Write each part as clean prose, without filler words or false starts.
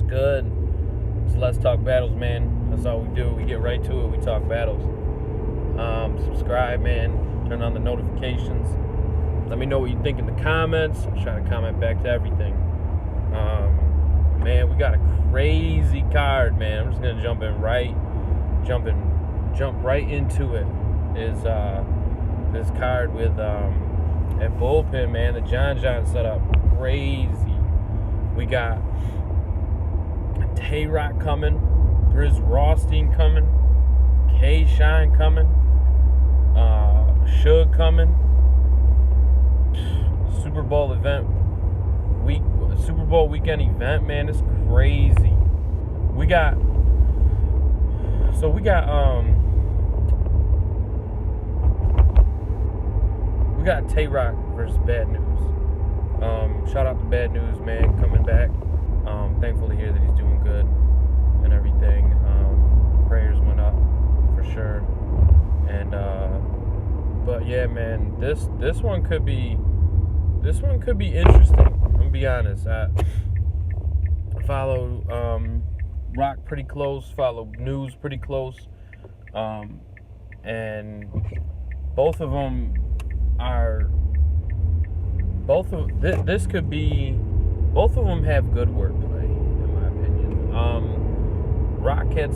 good? So let's talk battles, man. That's all we do. We get right to it. We talk battles. Subscribe, man. Turn on the notifications. Let me know what you think in the comments. I'll try to comment back to everything. Man, we got a crazy card, man. I'm just gonna jump right into it. Is this card with at Bullpen, man, the John setup, crazy. We got Tay-Rock coming, Brizz Rawsteen coming, K-Shine coming, Suge coming, Super Bowl weekend event, man. It's crazy. We got Tay-Rock versus Bad News. Shout out to Bad News, man, coming back. Thankful to hear that he's doing good and everything. Prayers went up for sure. And but yeah, man, this one could be interesting. I'm gonna be honest. I follow Rock pretty close, follow News pretty close, and both of them have good wordplay, in my opinion. Rock had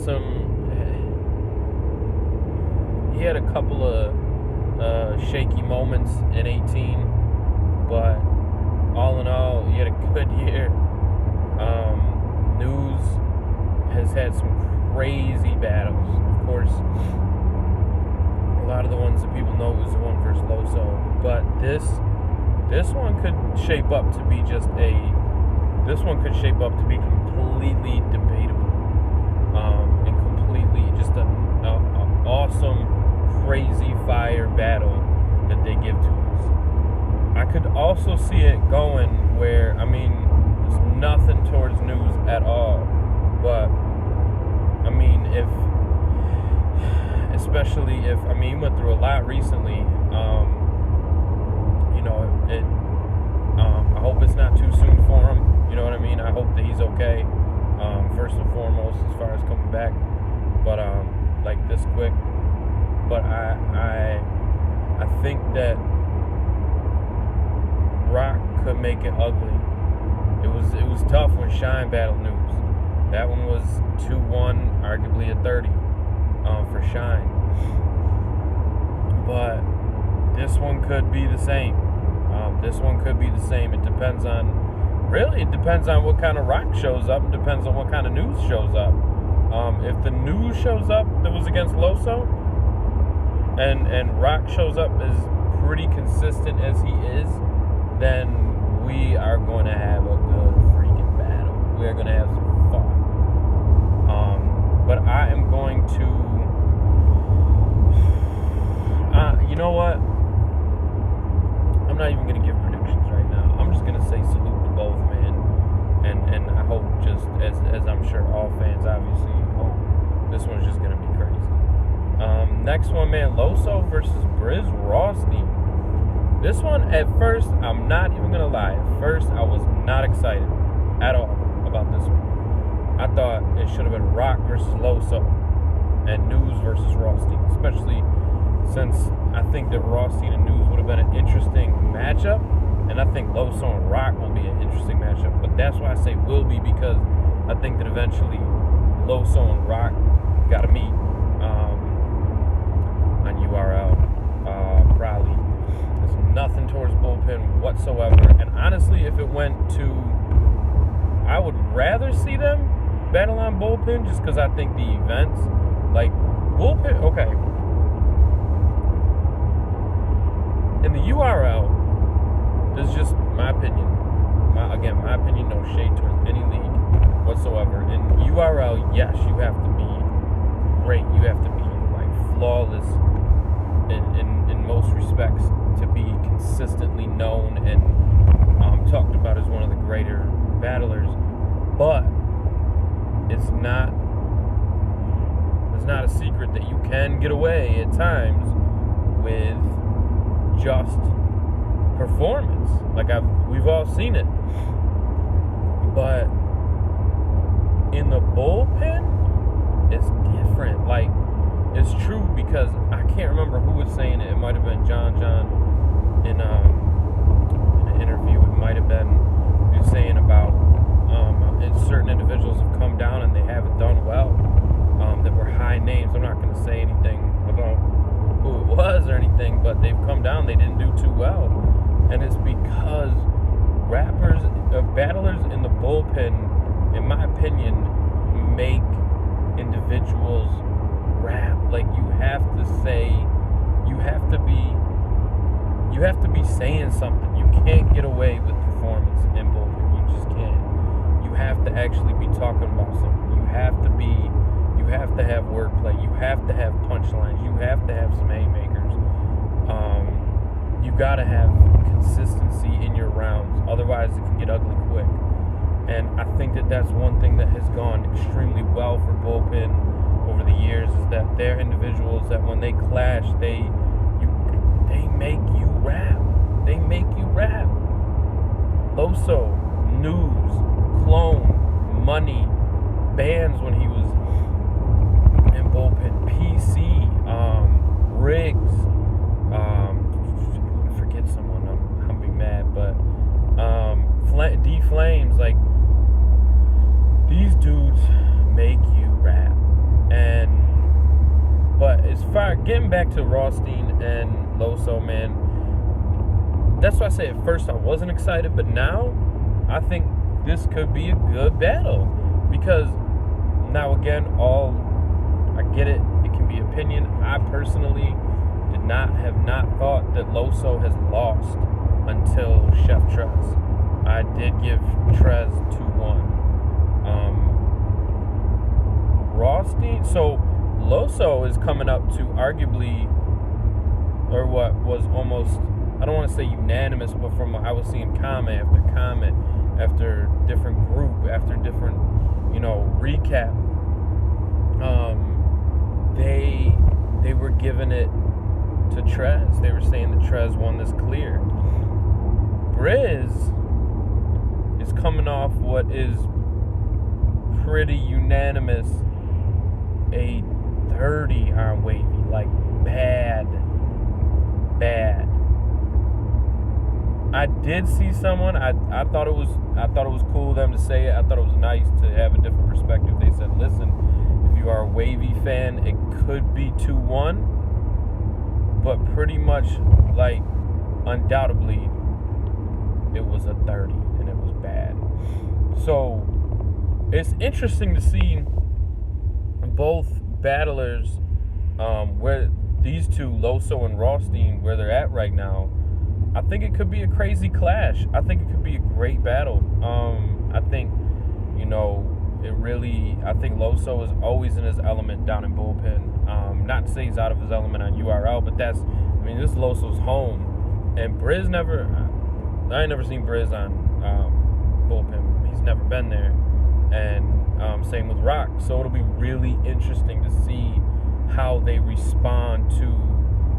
he had a couple of shaky moments in 18, but all in all, he had a good year. News has had some crazy battles. Of course, a lot of the ones that people know was the one versus Loso, but this one could shape up to be completely debatable, and completely just an awesome, crazy fire battle that they give to us. I could also see it going where, I mean, there's nothing towards News at all, but I mean, especially if he went through a lot recently. I hope it's not too soon for him. You know what I mean? I hope that he's okay. First and foremost, as far as coming back, but like this quick. But I think that Rock could make it ugly. It was tough when Shine battled News. That one was 2-1, arguably a 30 for Shine. But this one could be the same. It depends on what kind of Rock shows up. It depends on what kind of News shows up. If the News shows up that was against Loso, and Rock shows up as pretty consistent as he is, then we are going to have a good freaking battle. We are going to have some fun. But I am going to... you know what? I'm not even going to give predictions right now. I'm just going to say salute to both, man. And I hope, just as I'm sure all fans obviously hope, this one's just going to be crazy. Next one, man, Loso versus Brizz Rawsteen. This one, at first, I'm not even going to lie. At first, I was not excited at all about this one. I thought it should have been Rock versus Loso and News versus Rawsteen, especially since I think that Rawsteen and News would have been an interesting matchup, and I think Loso and Rock will be an interesting matchup. But that's why I say will be, because I think that eventually Loso and Rock got to meet on URL, probably. There's nothing towards Bullpen whatsoever, and honestly, if it went to, I would rather see them battle on Bullpen, just because I think the events, like Bullpen, okay. In the URL, this is just my opinion. My opinion, no shade towards any league whatsoever. In URL, yes, you have to be great. You have to be like flawless in most respects to be consistently known and talked about as one of the greater battlers. But it's not a secret that you can get away at times with just performance. Like we've all seen it. But the bullpen, it's different. Like, it's true because I can't remember who was saying it. It might have been John in an interview. It might have been he was saying about certain individuals have come down and they haven't done well. That were high names. I'm not going to say anything about who it was or anything, but they've come down. They didn't do too well, and it's because battlers in the bullpen, in my opinion, make individuals rap. Like, you have to be saying something. You can't get away with performance in bullpen. You just can't. You have to actually be talking about something. You have to have wordplay. You have to have punchlines. You have to have some haymakers. You got to have consistency in your rounds. Otherwise, it can get ugly quick. And I think that's one thing that has gone extremely well for bullpen over the years is that they're individuals that when they clash, they make you rap. They make you rap. Loso, News, Clone, Money, Bands when he was in bullpen, PC, Riggs, forget someone, I'll be mad, but D-Flamez, like, these dudes make you rap. But as far, getting back to Rawsteen and Loso, man, that's why I say at first I wasn't excited, but now I think this could be a good battle. Because now again, I get it, it can be opinion. I personally have not thought that Loso has lost until Chef Trez. I did give Trez 2-1. Rawsteen, so Loso is coming up to arguably, or what was almost, I don't want to say unanimous, but from I was seeing comment after different group, after different, recap, they were giving it to Trez. They were saying that Trez won this clear. Brizz is coming off what is pretty unanimous, a 30 on Wavy, like bad. I did see someone. I thought it was cool of them to say it. I thought it was nice to have a different perspective. They said, "Listen, if you are a Wavy fan, it could be 2-1, but pretty much, like, undoubtedly, it was a 30 and it was bad." So it's interesting to see both battlers, where these two, Loso and Rawsteen, where they're at right now. I think it could be a crazy clash. I think it could be a great battle. I think, I think Loso is always in his element down in bullpen. Not to say he's out of his element on URL, but this is Loso's home. And Brizz I ain't never seen Brizz on bullpen. He's never been there. And same with Rock. So it'll be really interesting to see how they respond to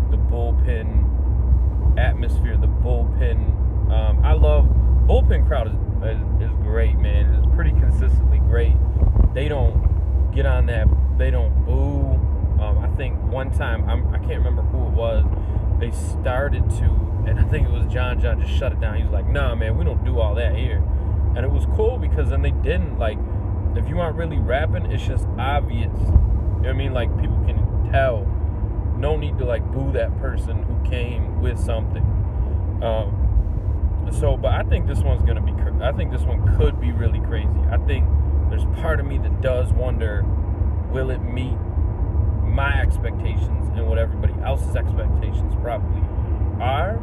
the bullpen atmosphere, the bullpen. I love bullpen crowd is great, man. It's pretty consistently great. They don't get on that. They don't boo. I think one time I can't remember who it was. They started to, and I think it was John just shut it down. He was like, "Nah, man, we don't do all that here." And it was cool because then they didn't, like, if you aren't really rapping, it's just obvious. You know what I mean? Like, people can tell. No need to, like, boo that person who came with something. But I think this one's gonna be. I think this one could be really crazy. I think there's part of me that does wonder, will it meet my expectations and what everybody else's expectations probably are,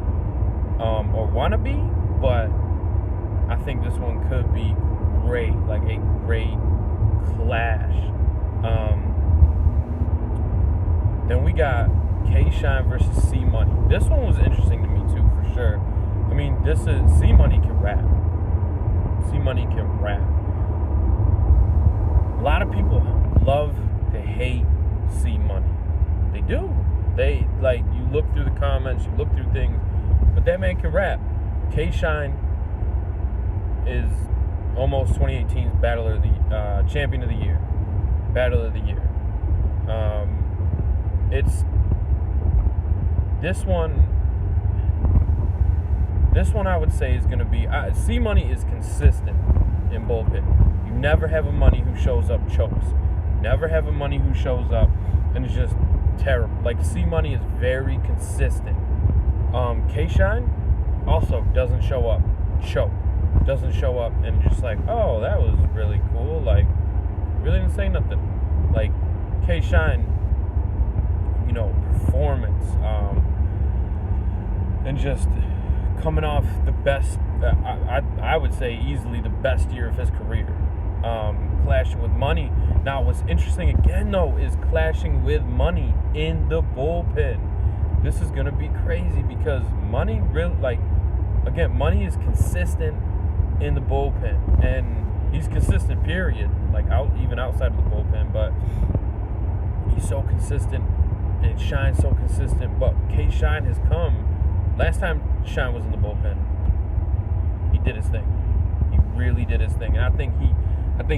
or wanna be? But I think this one could be great, like a great clash. Then we got K-Shine versus C-Moneii. This one was interesting to me too, for sure. I mean, this is C-Moneii can rap. C-Moneii can rap. A lot of people love to hate C-Moneii. They do. They, like, you look through the comments, you look through things, but that man can rap. K-Shine is almost 2018's Champion of the Year. Battle of the Year. It's this one I would say is going to be C-Moneii is consistent in bullpen. You never have a money who shows up chokes. Never have a money who shows up and is just terrible. Like, C-Moneii is very consistent. K-Shine also doesn't show up choke. Doesn't show up and just like, oh, that was really cool. Like, really didn't say nothing. Like, K-Shine, performance, and just coming off the best, I would say easily the best year of his career. Clashing with Money. Now, what's interesting again, though, is clashing with Money in the bullpen. This is going to be crazy because Money really, Money is consistent in the bullpen. And he's consistent, period. Like, even outside of the bullpen. But he's so consistent and Shine's so consistent. But K-Shine has come. Last time Shine was in the bullpen, he did his thing. He really did his thing. And I think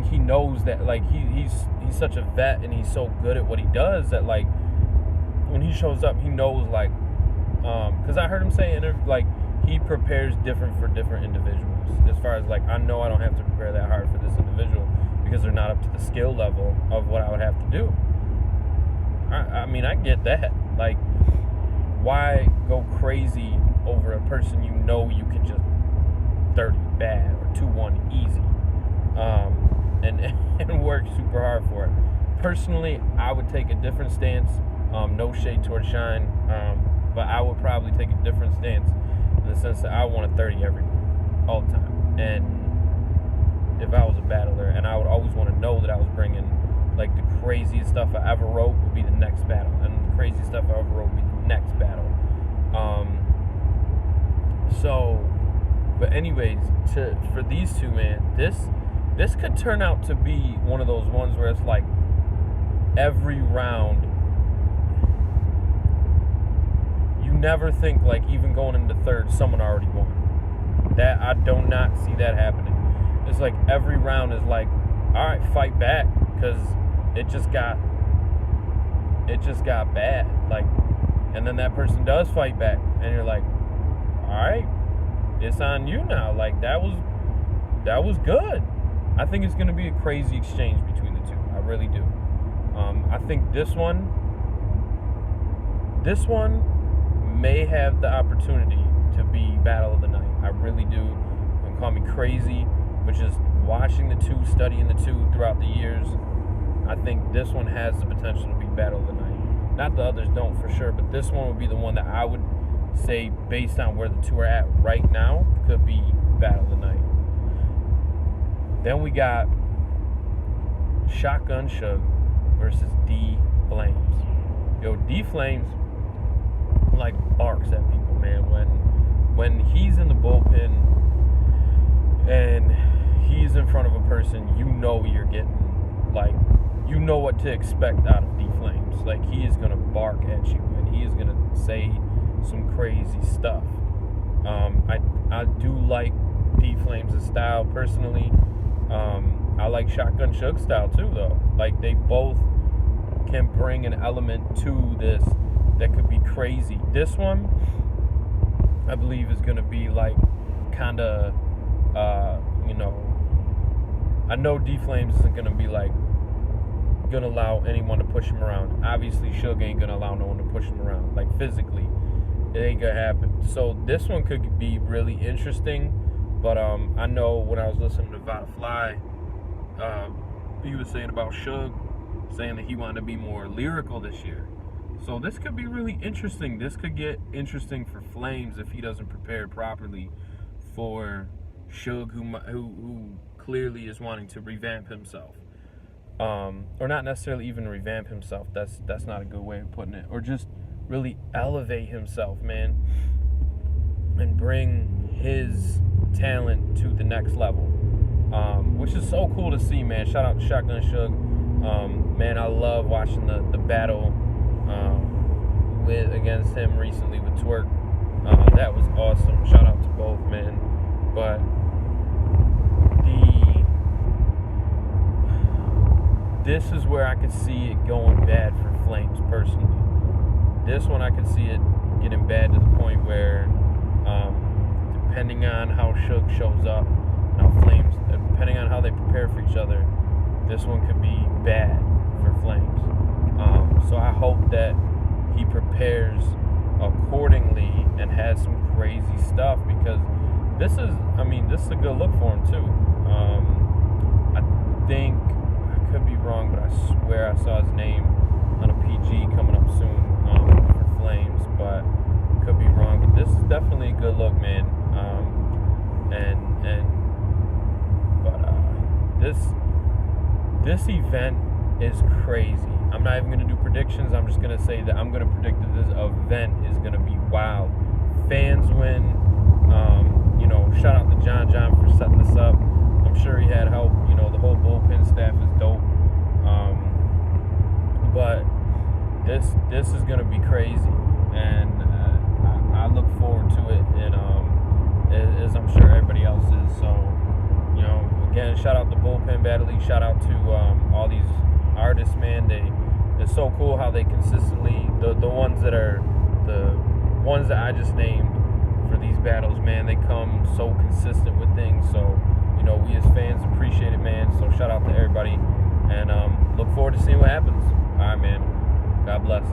he knows that, like, he's such a vet and he's so good at what he does that, like, when he shows up, he knows, like, because I heard him say, like, he prepares different for different individuals. As far as, like, I know I don't have to prepare that hard for this individual because they're not up to the skill level of what I would have to do. I mean, I get that. Like, why go crazy over a person you know you can just 30 bad or 2-1 easy, and work super hard for it? Personally, I would take a different stance. No shade towards Shine, but I would probably take a different stance in the sense that I want a 30 everywhere, all the time. And if I was a battler, and I would always want to know that I was bringing, like, the craziest stuff I ever wrote would be the next battle, and the craziest stuff I ever wrote would be the next battle. But anyways, for these two, man, this could turn out to be one of those ones where it's like every round, you never think, like, even going into third, someone already won. That I do not see that happening. It's like every round is like, all right, fight back, because it just got bad. Like, and then that person does fight back, and you're like, all right, it's on you now. Like, that was good. I think it's going to be a crazy exchange between the two. I really do. I think this one may have the opportunity to be Battle of the Night. I really do. You can call me crazy, but just watching the two, studying the two throughout the years, I think this one has the potential to be Battle of the Night. Not the others don't for sure, but this one would be the one that I would say, based on where the two are at right now, could be Battle of the Night. Then we got Shotgun Suge versus D-Flamez. Yo, D-Flamez, like, barks at people, man. When he's in the bullpen and he's in front of a person, you know you're getting, like, you know what to expect out of D-Flamez. Like, he is going to bark at you, and he is going to say some crazy stuff. I do like D-Flamez' style, personally. I like Shotgun Suge's style, too, though. Like, they both can bring an element to this that could be crazy. This one, I believe, is going to be, like, kind of, I know D-Flamez isn't going to be, like, gonna allow anyone to push him around. Obviously, Suge ain't gonna allow no one to push him around, like, physically. It ain't gonna happen. So this one could be really interesting. But I know when I was listening to Vada Fly, he was saying about Suge, saying that he wanted to be more lyrical this year. So this could be really interesting. This could get interesting for Flames if he doesn't prepare properly for Suge, who clearly is wanting to revamp himself. Or not necessarily even revamp himself. That's not a good way of putting it. Or just really elevate himself, man, and bring his talent to the next level, which is so cool to see, man. Shout out to Shotgun Suge. Man, I love watching the battle against him recently with Twerk. That was awesome. Shout out to both, man. But the this is where I could see it going bad for Flames personally. This one I could see it getting bad to the point where, depending on how Suge shows up, now Flames, depending on how they prepare for each other, this one could be bad for Flames. So I hope that he prepares accordingly and has some crazy stuff, because this is a good look for him too. I think, I could be wrong, but I swear I saw his name on a PG coming up soon for Flames, but could be wrong. But this is definitely a good look, man. This event is crazy. I'm not even gonna do predictions. I'm just gonna say that I'm gonna predict that this event is gonna be wild. Fans win. Shout out to John for setting this up. I'm sure he had help. The whole bullpen staff is dope. But this is gonna be crazy, and I look forward to it, and as I'm sure everybody else is. So, again, shout out to Bullpen Battle League. Shout out to all these artists, man. It's so cool how they consistently, the ones that I just named for these battles, man, they come so consistent with things. So, we as fans appreciate it, man. So shout out to everybody, and look forward to seeing what happens. All right, man. God bless.